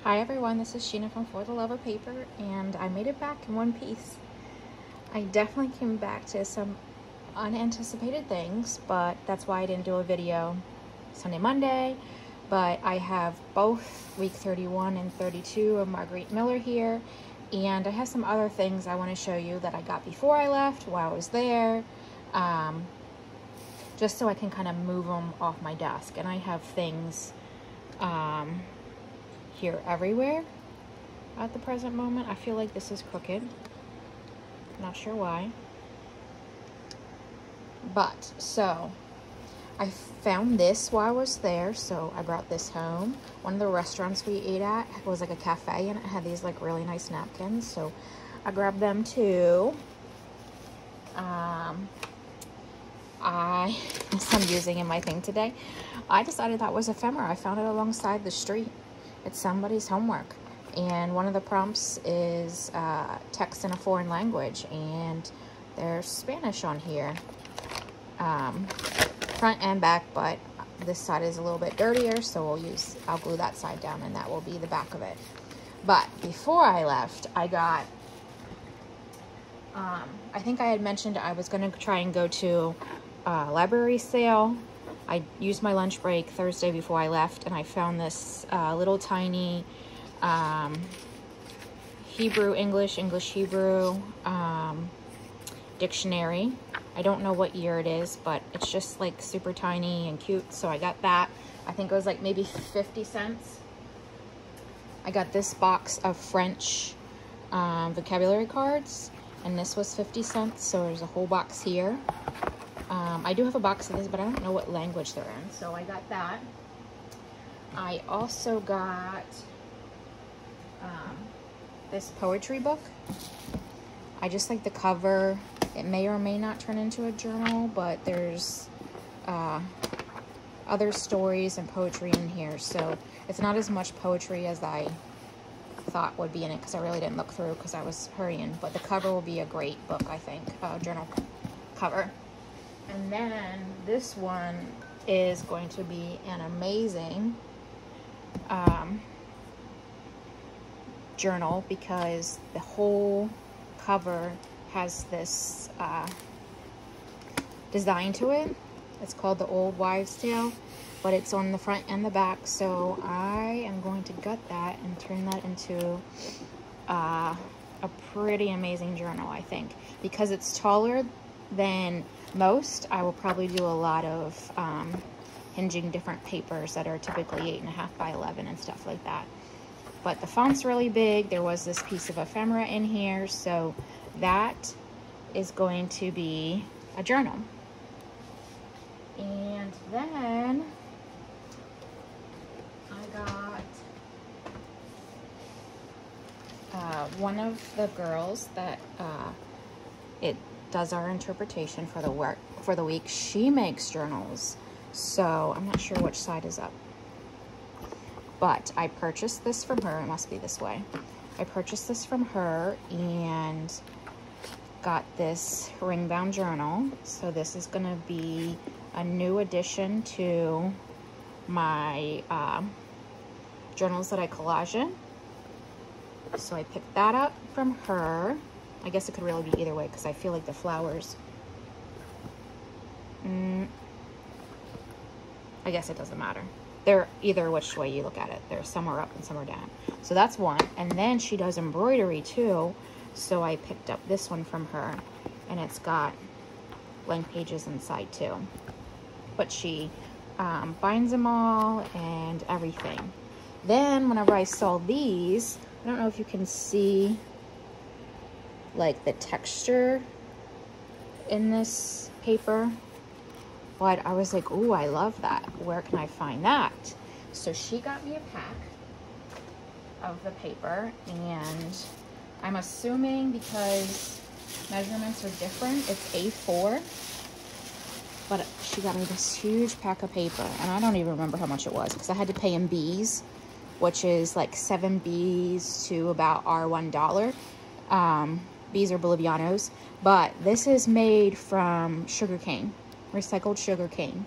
Hi everyone, this is Sheena from For the Love of Paper, and I made it back in one piece. I definitely came back to some unanticipated things, but that's why I didn't do a video Sunday, Monday. But I have both week 31 and 32 of Margarete Miller here, and I have some other things I want to show you that I got before I left, while I was there, just so I can kind of move them off my desk. And I have things here everywhere at the present moment. I feel like this is crooked. Not sure why. But, so, I found this while I was there, so I brought this home. One of the restaurants we ate at was like a cafe, and it had these like really nice napkins, so I grabbed them too. I'm using in my thing today. I decided that was ephemera. I found it alongside the street. It's somebody's homework, and one of the prompts is text in a foreign language, and there's Spanish on here, front and back, but this side is a little bit dirtier, so I'll glue that side down, and that will be the back of it. But before I left, I got I think I had mentioned I was going to try and go to a library sale. I used my lunch break Thursday before I left, and I found this little tiny English-Hebrew dictionary. I don't know what year it is, but it's just like super tiny and cute, so I got that. I think it was like maybe 50 cents. I got this box of French vocabulary cards, and this was 50 cents, so there's a whole box here. I do have a box of this, but I don't know what language they're in, so I got that. I also got this poetry book. I just like the cover. It may or may not turn into a journal, but there's other stories and poetry in here, so it's not as much poetry as I thought would be in it, because I really didn't look through because I was hurrying, but the cover will be a great book, I think, journal cover. And then this one is going to be an amazing journal, because the whole cover has this design to it. It's called The Old Wives' Tale, but it's on the front and the back, so I am going to gut that and turn that into a pretty amazing journal, I think. Because it's taller than most, I will probably do a lot of hinging different papers that are typically 8.5 by 11 and stuff like that. But the font's really big. There was this piece of ephemera in here, so that is going to be a journal. And then I got one of the girls that it does our interpretation for the week. She makes journals, so I'm not sure which side is up. But I purchased this from her. It must be this way. I purchased this from her and got this ring-bound journal. So this is going to be a new addition to my journals that I collage in. So I picked that up from her. I guess it could really be either way, because I feel like the flowers, I guess it doesn't matter. They're either which way you look at it. They're some are up and some are down. So that's one. And then she does embroidery too. So I picked up this one from her, and it's got blank pages inside too. But she binds them all and everything. Then whenever I saw these, I don't know if you can see like the texture in this paper, but I was like, ooh, I love that. Where can I find that? So she got me a pack of the paper, and I'm assuming because measurements are different, it's A4, but she got me this huge pack of paper, and I don't even remember how much it was, because I had to pay in B's, which is like 7 B's to about $1. These are Bolivianos, but this is made from sugarcane, recycled sugarcane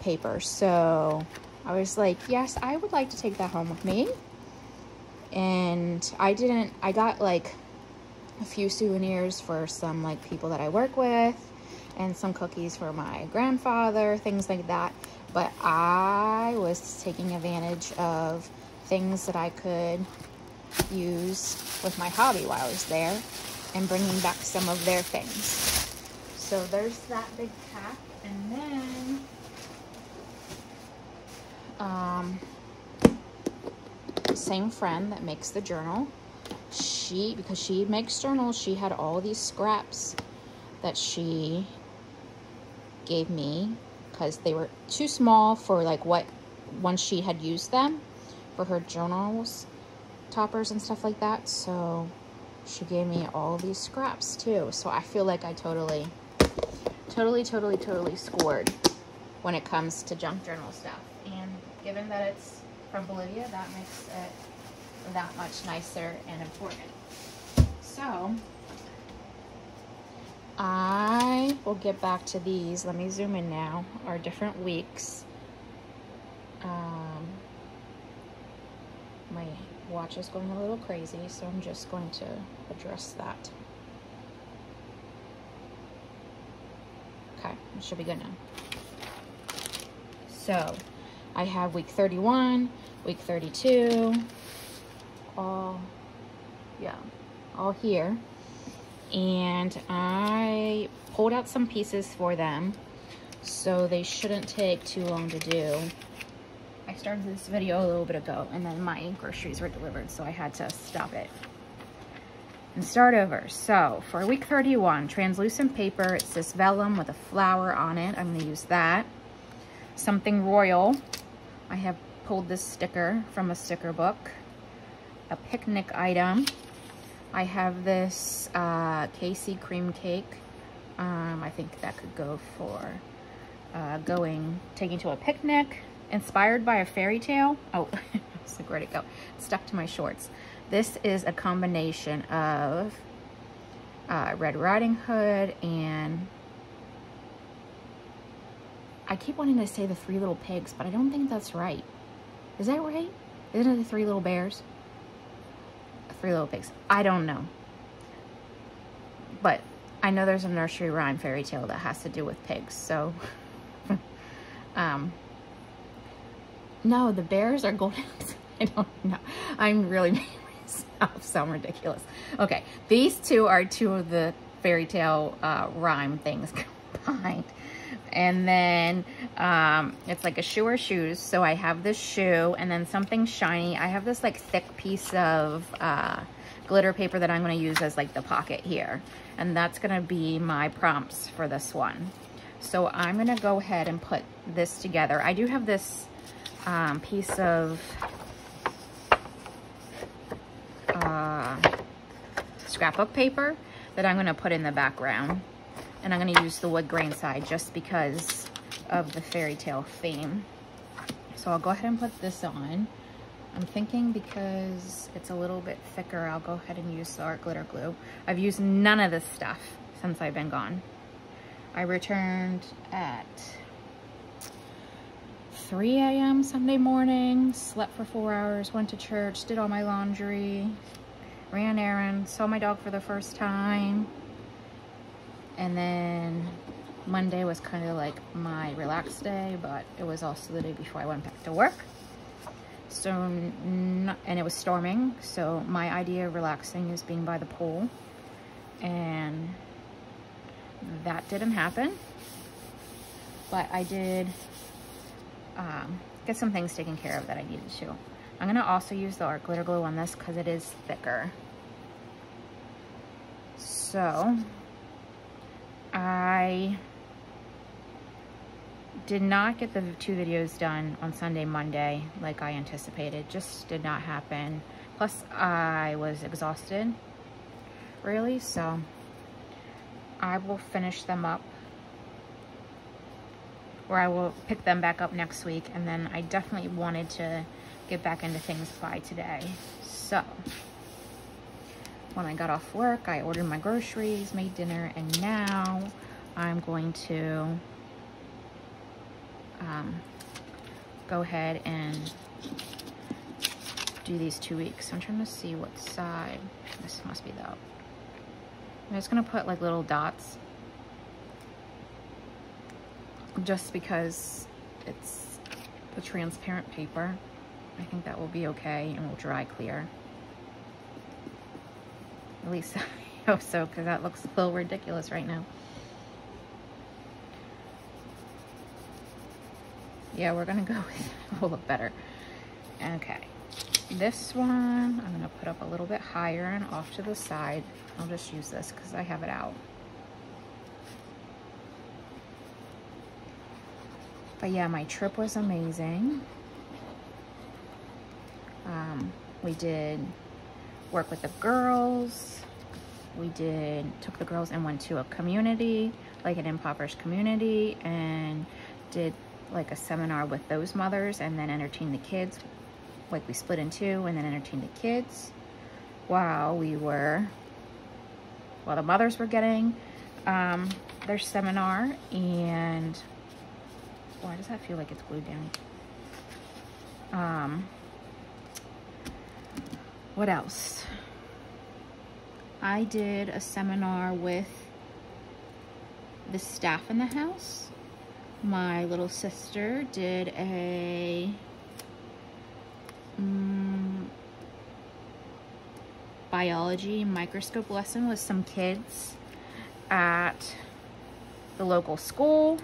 paper. So I was like, yes, I would like to take that home with me. And I got like a few souvenirs for some like people that I work with, and some cookies for my grandfather, things like that. But I was taking advantage of things that I could use with my hobby while I was there and bringing back some of their things. So there's that big pack. And then same friend that makes the journal, because she makes journals, she had all these scraps that she gave me because they were too small for like what once she had used them for her journals, toppers and stuff like that. So she gave me all these scraps too. So I feel like I totally scored when it comes to junk journal stuff. And given that it's from Bolivia, that makes it that much nicer and important. So I will get back to these. Let me zoom in now. Our different weeks. My watch is going a little crazy, so I'm just going to address that. Okay, it should be good now. So I have week 31, week 32, all here. And I pulled out some pieces for them, so they shouldn't take too long to do. I started this video a little bit ago, and then my groceries were delivered, so I had to stop it and start over. So for week 31, translucent paper, it says vellum with a flower on it. I'm going to use that. Something royal. I have pulled this sticker from a sticker book. A picnic item. I have this KC cream cake. I think that could go for taking to a picnic. Inspired by a fairy tale. Oh, it's like, where'd it go? It's stuck to my shorts. This is a combination of Red Riding Hood and I keep wanting to say the Three Little Pigs, but I don't think that's right. Is that right? Isn't it the Three Little Bears? Three Little Pigs. I don't know. But I know there's a nursery rhyme fairy tale that has to do with pigs, so no, the bears are golden. I don't know. I'm really making myself sound ridiculous. Okay, these two are two of the fairy tale rhyme things combined. And then it's like a shoe or shoes. So I have this shoe and then something shiny. I have this like thick piece of glitter paper that I'm going to use as like the pocket here. And that's going to be my prompts for this one. So I'm going to go ahead and put this together. I do have this piece of scrapbook paper that I'm going to put in the background. And I'm going to use the wood grain side just because of the fairy tale theme. So I'll go ahead and put this on. I'm thinking because it's a little bit thicker, I'll go ahead and use the art glitter glue. I've used none of this stuff since I've been gone. I returned at 3 a.m. Sunday morning, slept for 4 hours, went to church, did all my laundry, ran errands, saw my dog for the first time. And then Monday was kind of like my relaxed day, but it was also the day before I went back to work. So, and it was storming, so my idea of relaxing is being by the pool. And that didn't happen. But I did get some things taken care of that I needed to. I'm going to also use the art glitter glue on this because it is thicker. So I did not get the 2 videos done on Sunday, Monday like I anticipated. Just did not happen. Plus I was exhausted, really, so I will finish them up, or I will pick them back up next week. And then I definitely wanted to get back into things by today. So when I got off work, I ordered my groceries, made dinner, and now I'm going to go ahead and do these 2 weeks. I'm trying to see what side. This must be the up. I'm just gonna put like little dots just because it's the transparent paper. I think that will be okay and will dry clear. At least I hope so, because that looks a little ridiculous right now. Yeah, we're gonna go with it will look better. Okay, this one I'm gonna put up a little bit higher and off to the side. I'll just use this because I have it out. But yeah, my trip was amazing. We did work with the girls. We took the girls and went to a community, like an impoverished community, and did like a seminar with those mothers, and then entertained the kids. Like we split in two and then entertained the kids while the mothers were getting their seminar. And why does that feel like it's glued down? What else? I did a seminar with the staff in the house. My little sister did a biology microscope lesson with some kids at the local school.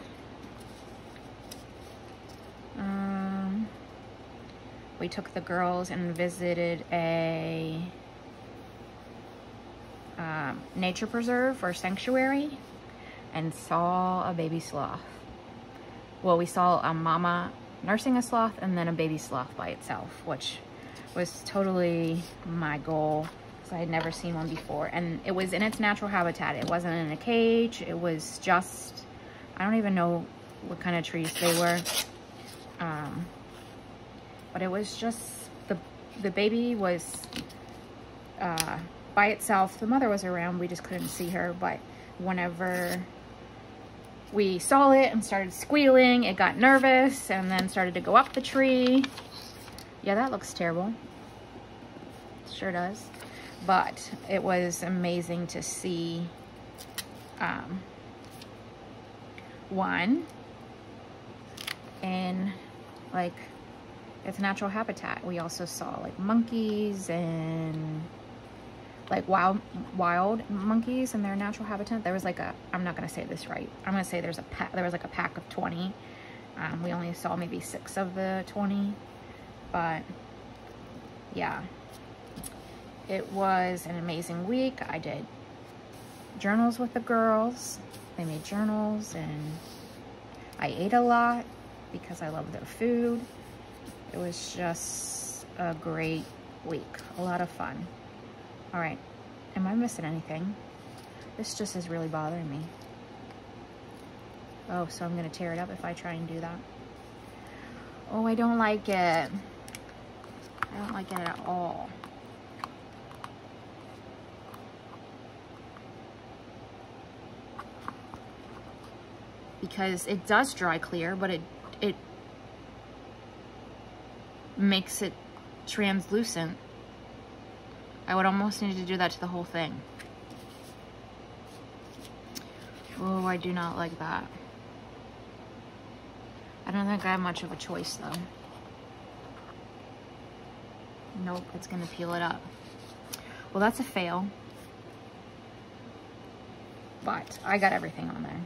We took the girls and visited a nature preserve or sanctuary and saw a baby sloth. Well, we saw a mama nursing a sloth and then a baby sloth by itself, which was totally my goal because I had never seen one before. And it was in its natural habitat. It wasn't in a cage. It was just, I don't even know what kind of trees they were. But it was just, the baby was by itself. The mother was around, we just couldn't see her. But whenever we saw it and started squealing, it got nervous and then started to go up the tree. Yeah, that looks terrible. It sure does. But it was amazing to see one in like its natural habitat. We also saw like monkeys and like wild monkeys in their natural habitat. There was like a, I'm not gonna say this right. I'm gonna say there was like a pack of 20. We only saw maybe 6 of the 20, but yeah, it was an amazing week. I did journals with the girls. They made journals and I ate a lot because I love their food. It was just a great week, a lot of fun. All right, am I missing anything? This just is really bothering me. Oh, so I'm gonna tear it up if I try and do that. Oh, I don't like it. I don't like it at all. Because it does dry clear, but it makes it translucent. I would almost need to do that to the whole thing. Oh, I do not like that. I don't think I have much of a choice though. Nope, it's gonna peel it up. Well, that's a fail. But I got everything on there.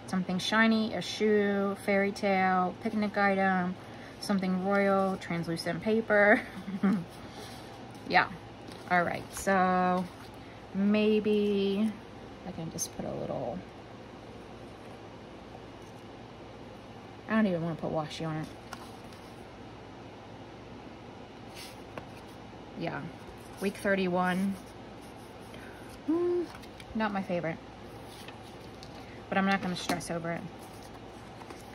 Something shiny, a shoe, fairy tale, picnic item, something royal, translucent paper. Yeah. All right, so maybe I can just put a little, I don't even want to put washi on it. Yeah, week 31. Not my favorite, but I'm not going to stress over it.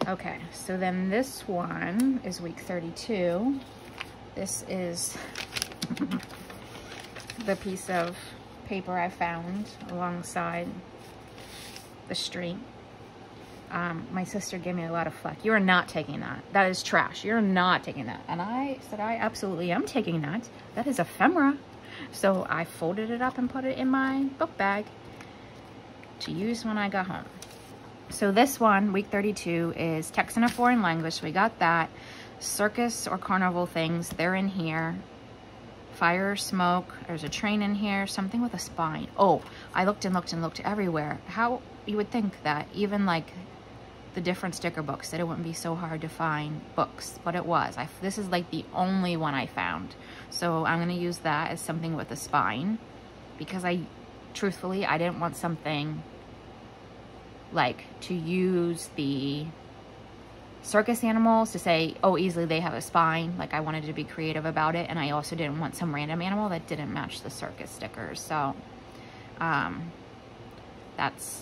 Okay, so then this one is week 32. This is the piece of paper I found alongside the street. My sister gave me a lot of flack. You are not taking that. That is trash. You're not taking that. And I said, I absolutely am taking that. That is ephemera. So I folded it up and put it in my book bag to use when I got home. So this one, week 32, is text in a foreign language. So we got that. Circus or carnival things, they're in here. Fire, smoke, there's a train in here, something with a spine. Oh, I looked and looked and looked everywhere. How you would think that even like the different sticker books, that it wouldn't be so hard to find books, but it was. This is like the only one I found. So I'm gonna use that as something with a spine, because truthfully, I didn't want something like to use the circus animals to say, oh, easily they have a spine. Like, I wanted to be creative about it, and I also didn't want some random animal that didn't match the circus stickers. So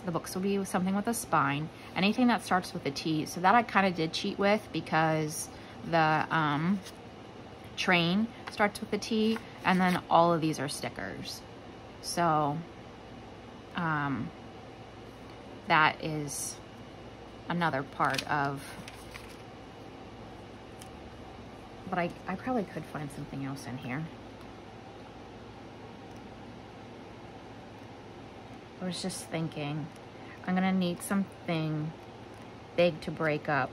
the books will be something with a spine. Anything that starts with a T. So that I kind of did cheat with, because the train starts with a T, and then all of these are stickers. So that is another part of, but I probably could find something else in here. I was just thinking, I'm gonna need something big to break up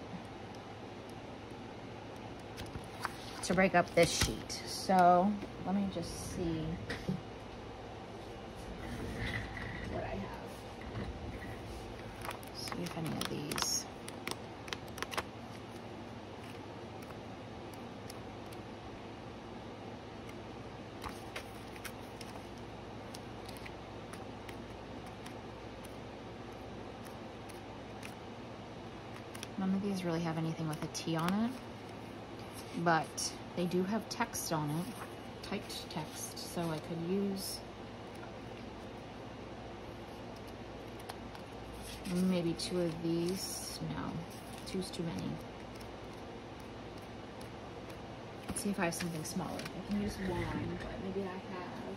this sheet. So let me just see what I have. See if any of these. None of these really have anything with a T on it, but they do have text on it, typed text, so I could use maybe 2 of these. No, 2's too many. Let's see if I have something smaller. I can use 1, but maybe I have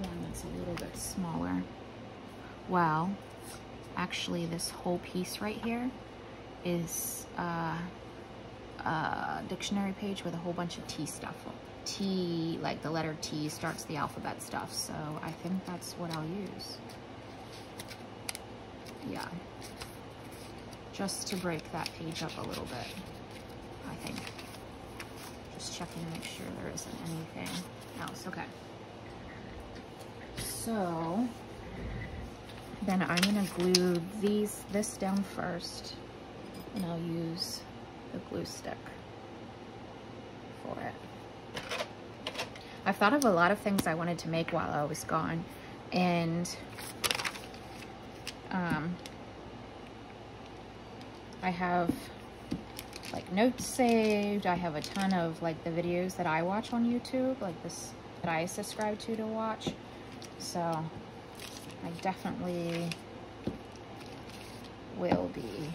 1 that's a little bit smaller. Well, actually, this whole piece right here is a dictionary page with a whole bunch of T stuff. T, like the letter T starts the alphabet stuff, so I think that's what I'll use. Yeah. Just to break that page up a little bit, I think. Just checking to make sure there isn't anything else. Okay. So then I'm gonna glue this down first, and I'll use the glue stick for it. I've thought of a lot of things I wanted to make while I was gone, and I have like notes saved. I have a ton of like the videos that I watch on YouTube, like this that I subscribe to watch. So I definitely will be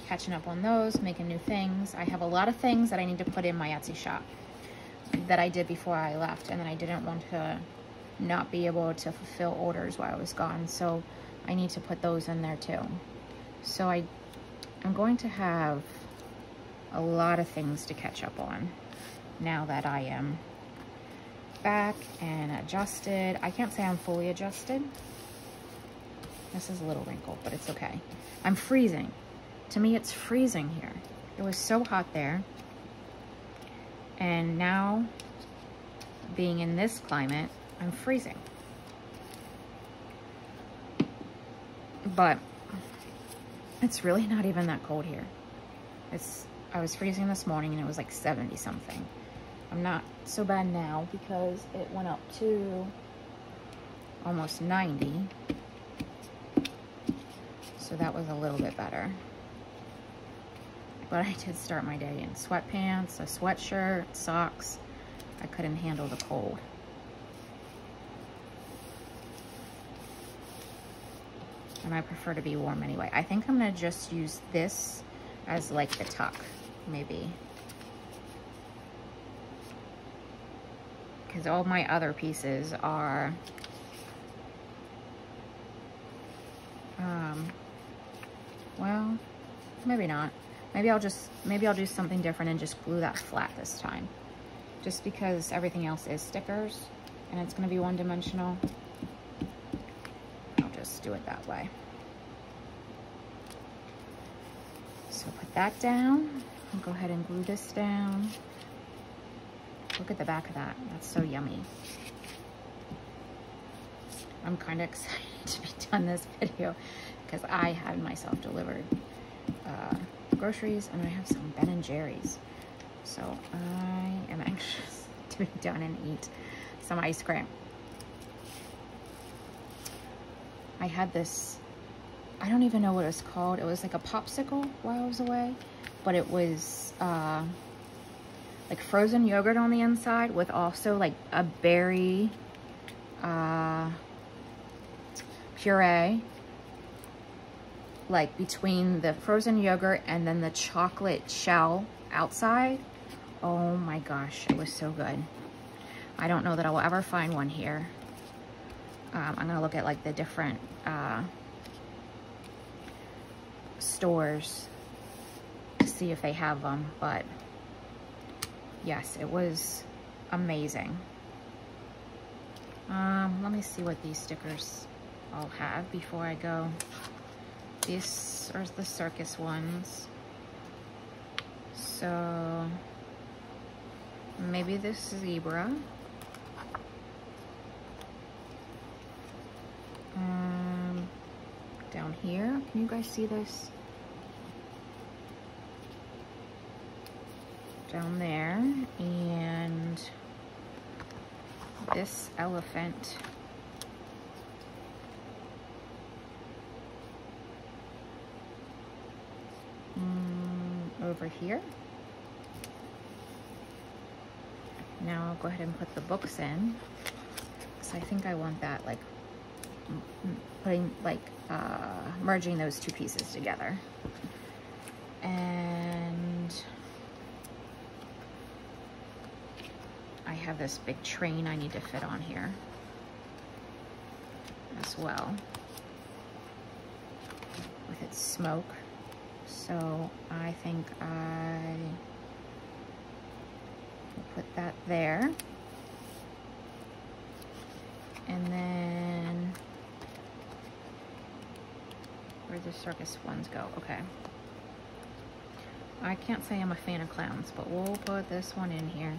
catching up on those, making new things. I have a lot of things that I need to put in my Etsy shop that I did before I left, and then I didn't want to not be able to fulfill orders while I was gone, so I need to put those in there too. So I'm going to have a lot of things to catch up on now that I am back and adjusted. I can't say I'm fully adjusted. This is a little wrinkled, but it's okay. I'm freezing. To me, it's freezing here. It was so hot there. And now, being in this climate, I'm freezing. But it's really not even that cold here. I was freezing this morning and it was like 70 something. I'm not so bad now because it went up to almost 90. So that was a little bit better. But I did start my day in sweatpants, a sweatshirt, socks. I couldn't handle the cold. And I prefer to be warm anyway. I think I'm gonna just use this as like the tuck, maybe. Because all my other pieces are Well, maybe not. Maybe I'll do something different and just glue that flat this time. Just because everything else is stickers and it's gonna be one-dimensional, I'll just do it that way. So put that down. I'll go ahead and glue this down. Look at the back of that. That's so yummy. I'm kind of excited to be done this video because I had myself delivered groceries and I have some Ben & Jerry's. So I am anxious to be done and eat some ice cream. I had this, I don't even know what it was called. It was like a popsicle while I was away, but it was like frozen yogurt on the inside with also like a berry puree, like between the frozen yogurt and then the chocolate shell outside. Oh my gosh, it was so good. I don't know that I'll ever find one here. I'm gonna look at like the different stores to see if they have them, but yes, it was amazing. Let me see what these stickers I'll have before I go. These are the circus ones. So maybe this zebra. Down here, can you guys see this? Down there, and this elephant. Over here. Now I'll go ahead and put the books in, because I think I want that like putting like merging those two pieces together. And I have this big train I need to fit on here as well with its smoke. So I think I will put that there. And then where the circus ones go? Okay. I can't say I'm a fan of clowns, but we'll put this one in here.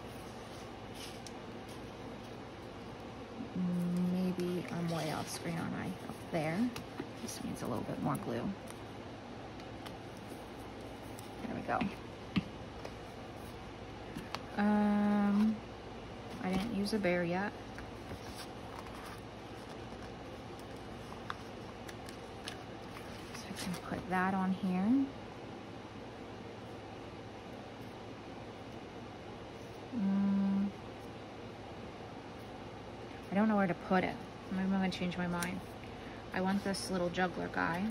Maybe I'm way off screen, aren't I? Up there. This needs a little bit more glue. There we go. I didn't use a bear yet. So I can put that on here. I don't know where to put it. Maybe I'm gonna change my mind. I want this little juggler guy.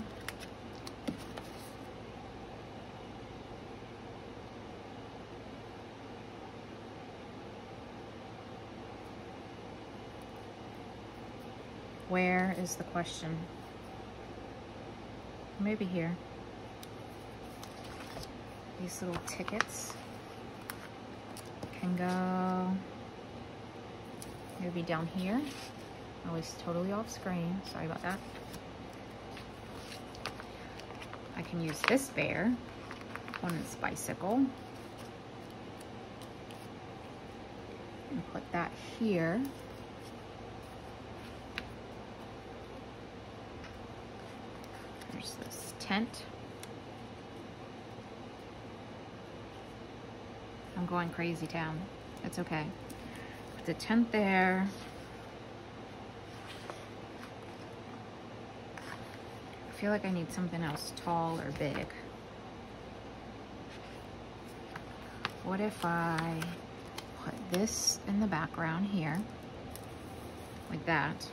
Where is the question? Maybe here. These little tickets can go maybe down here. I was totally off screen. Sorry about that. I can use this bear on its bicycle and put that here. There's this tent. I'm going crazy town. It's okay. Put the tent there. I feel like I need something else tall or big. What if I put this in the background here, like that,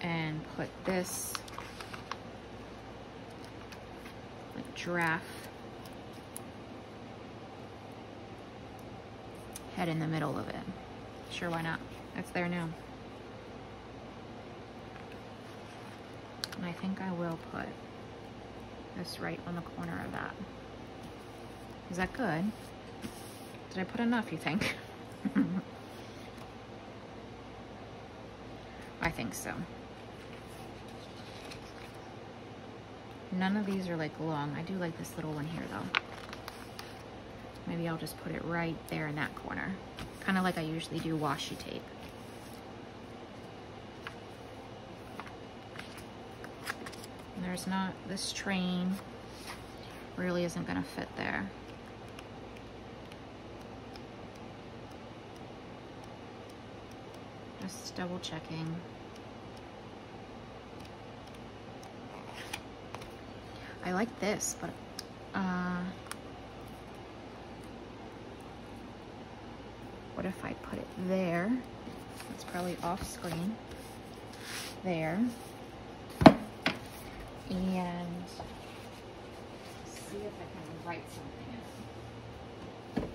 and put this like giraffe head in the middle of it? Sure, why not? It's there now. And I I think I will put this right on the corner of that. Is that good? Did I put enough, you think? I think so. None of these are like long. I do like this little one here though. Maybe I'll just put it right there in that corner. Kind of like I usually do washi tape. And there's not, this train really isn't gonna fit there. Just double checking. I like this, but what if I put it there? It's probably off screen. There. And see if I can write something in it.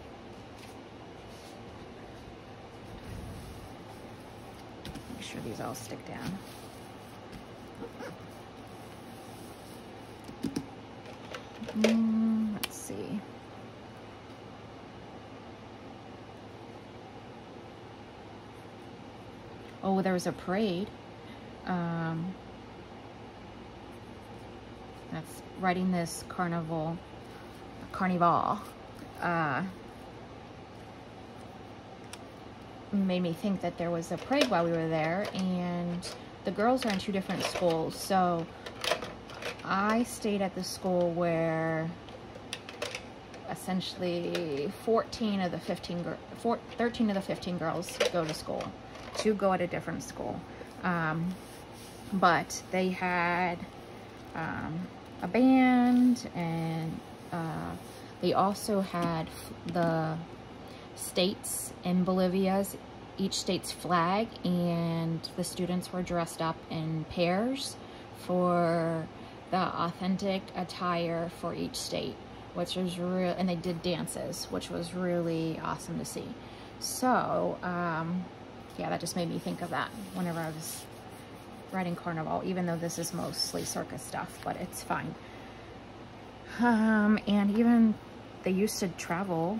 Make sure these all stick down. Let's see. Oh, there was a parade. That's writing this carnival made me think that there was a parade while we were there, and the girls are in 2 different schools. So I stayed at the school where essentially 13 of the 15 girls go to school. 2 go at a different school. But they had a band, and they also had the states in Bolivia's, each state's flag, and the students were dressed up in pairs for the authentic attire for each state, which was real, and they did dances, which was really awesome to see. So yeah, that just made me think of that whenever I was writing carnival, even though this is mostly circus stuff, but it's fine. And even they used to travel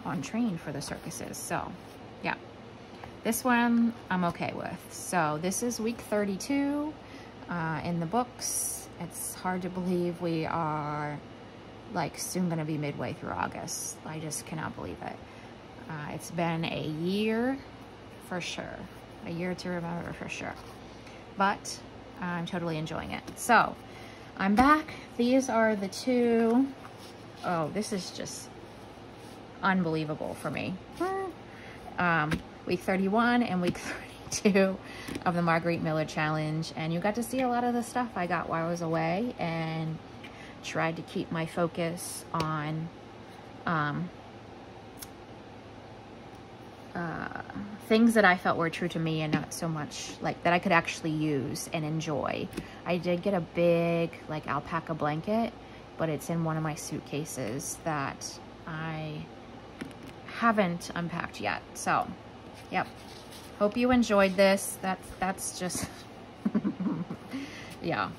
on train for the circuses. So yeah, this one I'm okay with. So this is week 32 in the books. It's hard to believe we are like soon gonna be midway through August. I just cannot believe it. It's been a year for sure, a year to remember for sure, but I'm totally enjoying it. So I'm back. These are the 2. Oh, this is just unbelievable for me. Week 31 and week 32 of the Margarete Miller challenge, and you got to see a lot of the stuff I got while I was away, and tried to keep my focus on things that I felt were true to me, and not so much like that I could actually use and enjoy. I did get a big like alpaca blanket, but it's in one of my suitcases that I haven't unpacked yet. So yep, hope you enjoyed this. That's just yeah,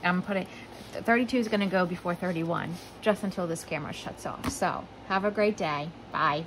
I'm putting 32 is going to go before 31 just until this camera shuts off. So have a great day. Bye.